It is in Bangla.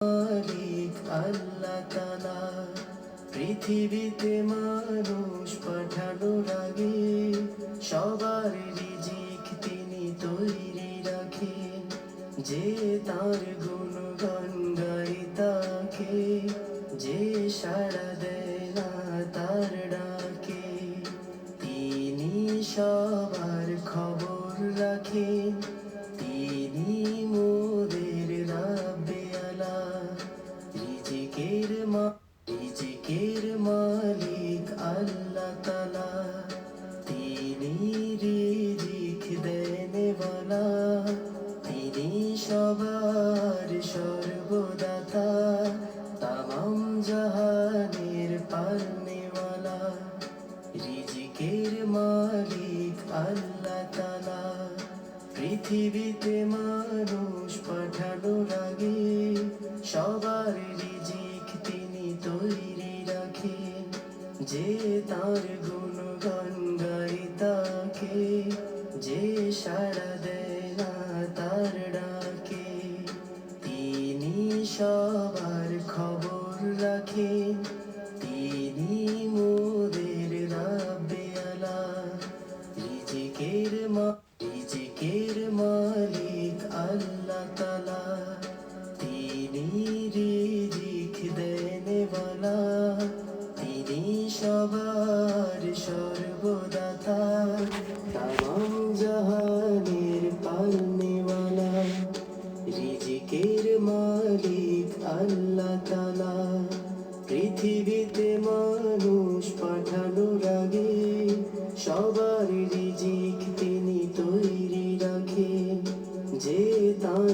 মালিক আল্লাহ তাআলা পৃথিবীতে মানুষ পাঠানোর আগে সবার রিজিক তিনি তৈরি রাখেন। যে তার গুণগান গায় তাকে, যে সাড়া দেয় না তার ডাকে, তিনি সবার খবর রাখেন। তিনি মোদের রাব্বে আলা, রিজিকের মালিক আল্লাহ তাআলা। তিনি রিজিক দেনেওয়ালা, তিনি সবার সর্বদাতা, তামাম জাহানের পালনেওয়ালা। রিজিকের মালিক আল্লাহ তাআলা পৃথিবীতে মানুষ পাঠানোর আগে সবার রিজিক তিনি তৈরি রাখেন। যে তার গুণগান গায় তাকে, যে সাড়া দেয় না তার ডাকে, তিনি সবার খবর রাখেন। তিনি মোদের রাব্বে আলা, রিজিকের মালিক আল্লাহ তাআলা। তিনি রিজিক দেনেওয়ালা, তিনি সবার সর্বদাতা, তামাম জাহানের পালনেওয়ালা। রিজিকের মালিক আল্লাহ তাআলা পৃথিবীতে মানুষ পাঠানোর আগে সবার রিজিক তিনি তৈরি রাখেন। যে তার